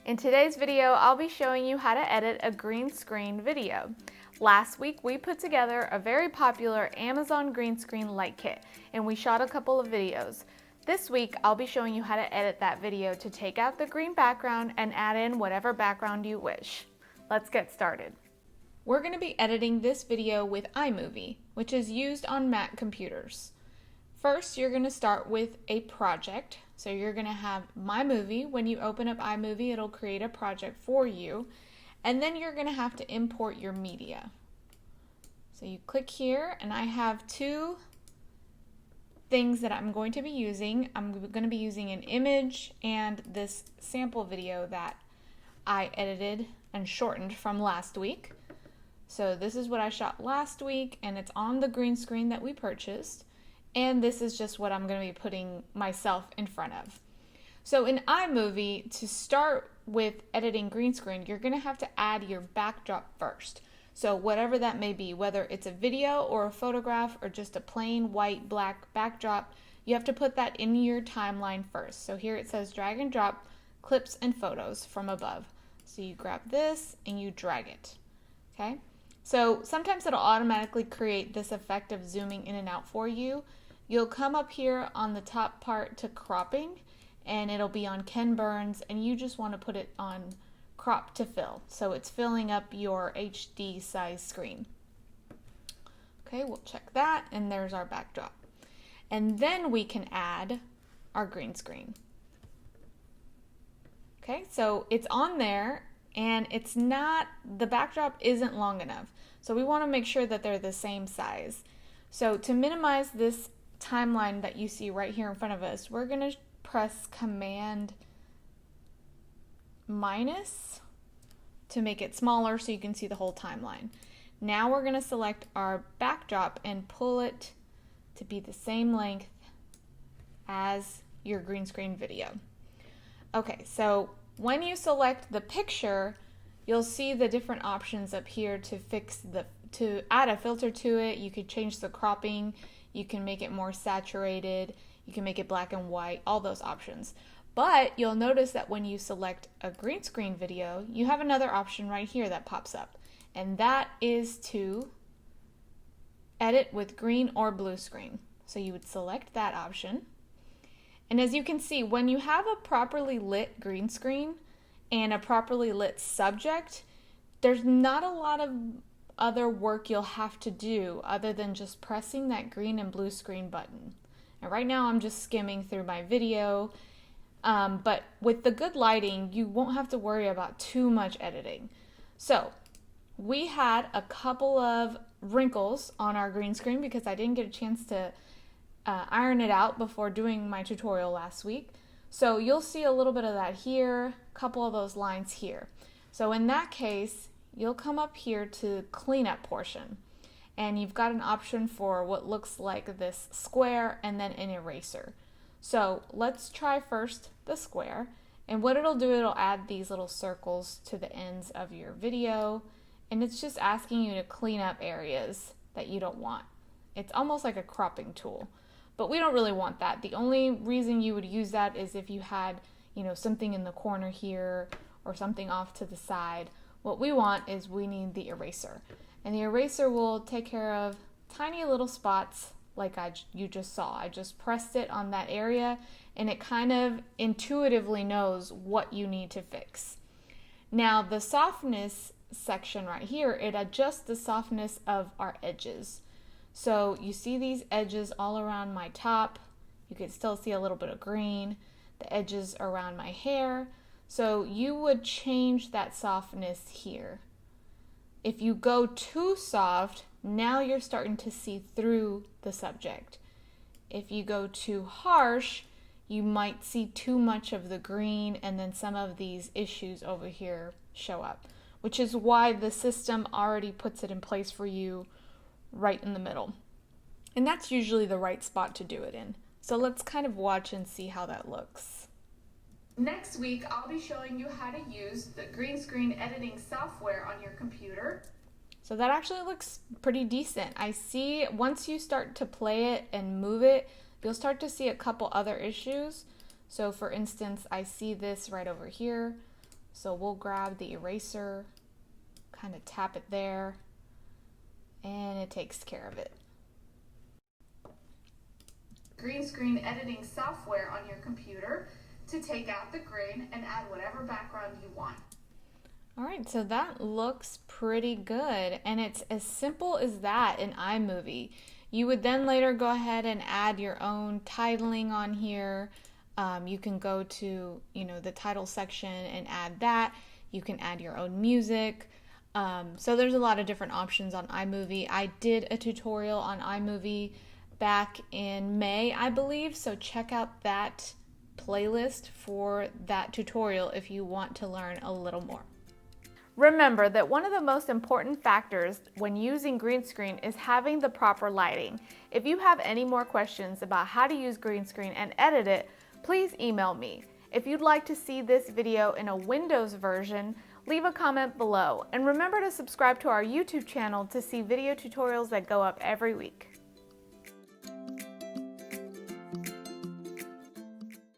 In today's video, I'll be showing you how to edit a green screen video. Last week, we put together a very popular Amazon green screen light kit, and we shot a couple of videos. This week, I'll be showing you how to edit that video to take out the green background and add in whatever background you wish. Let's get started. We're going to be editing this video with iMovie, which is used on Mac computers. First, you're going to start with a project. So you're going to have iMovie. When you open up iMovie, it'll create a project for you. And then you're going to have to import your media. So you click here, and I have two things that I'm going to be using. I'm going to be using an image and this sample video that I edited and shortened from last week. So this is what I shot last week, and it's on the green screen that we purchased. And this is just what I'm going to be putting myself in front of. So in iMovie, to start with editing green screen, you're going to have to add your backdrop first. So whatever that may be, whether it's a video or a photograph or just a plain white black backdrop, you have to put that in your timeline first. So here it says drag and drop clips and photos from above. So you grab this and you drag it. Okay? So sometimes it'll automatically create this effect of zooming in and out for you. You'll come up here on the top part to cropping, and it'll be on Ken Burns, and you just want to put it on crop to fill. So it's filling up your HD size screen. Okay, we'll check that, and there's our backdrop. And then we can add our green screen. Okay, so it's on there, and it's not, the backdrop isn't long enough. So we want to make sure that they're the same size. So to minimize this timeline that you see right here in front of us, we're going to press Command minus to make it smaller so you can see the whole timeline. Now we're going to select our backdrop and pull it to be the same length as your green screen video. Okay, so when you select the picture, you'll see the different options up here to add a filter to it. You could change the cropping, you can make it more saturated, you can make it black and white, all those options. But you'll notice that when you select a green screen video, you have another option right here that pops up. And that is to edit with green or blue screen. So you would select that option. And as you can see, when you have a properly lit green screen and a properly lit subject, there's not a lot of other work you'll have to do other than just pressing that green and blue screen button. And right now I'm just skimming through my video, but with the good lighting, you won't have to worry about too much editing. So we had a couple of wrinkles on our green screen because I didn't get a chance to iron it out before doing my tutorial last week. So you'll see a little bit of that here, a couple of those lines here. So in that case, you'll come up here to cleanup portion, and you've got an option for what looks like this square and then an eraser. So let's try first the square, and what it'll do, it'll add these little circles to the ends of your video, and it's just asking you to clean up areas that you don't want. It's almost like a cropping tool, but we don't really want that. The only reason you would use that is if you had, something in the corner here or something off to the side. What we want is we need the eraser, and the eraser will take care of tiny little spots like you just saw. I just pressed it on that area, and it kind of intuitively knows what you need to fix. Now the softness section right here, it adjusts the softness of our edges. So you see these edges all around my top. You can still see a little bit of green, the edges around my hair. So you would change that softness here. If you go too soft, now you're starting to see through the subject. If you go too harsh, you might see too much of the green, and then some of these issues over here show up, which is why the system already puts it in place for you right in the middle. And that's usually the right spot to do it in. So let's kind of watch and see how that looks. Next week, I'll be showing you how to use the green screen editing software on your computer. So that actually looks pretty decent. I see once you start to play it and move it, you'll start to see a couple other issues. So for instance, I see this right over here. So we'll grab the eraser, kind of tap it there, and it takes care of it. Green screen editing software on your computer to take out the grain and add whatever background you want. All right, so that looks pretty good, and it's as simple as that in iMovie. You would then later go ahead and add your own titling on here. You can go to, the title section and add that. You can add your own music. So there's a lot of different options on iMovie. I did a tutorial on iMovie back in May, I believe, so check out that playlist for that tutorial if you want to learn a little more. Remember that one of the most important factors when using green screen is having the proper lighting. If you have any more questions about how to use green screen and edit it, please email me. If you'd like to see this video in a Windows version, leave a comment below. And remember to subscribe to our YouTube channel to see video tutorials that go up every week.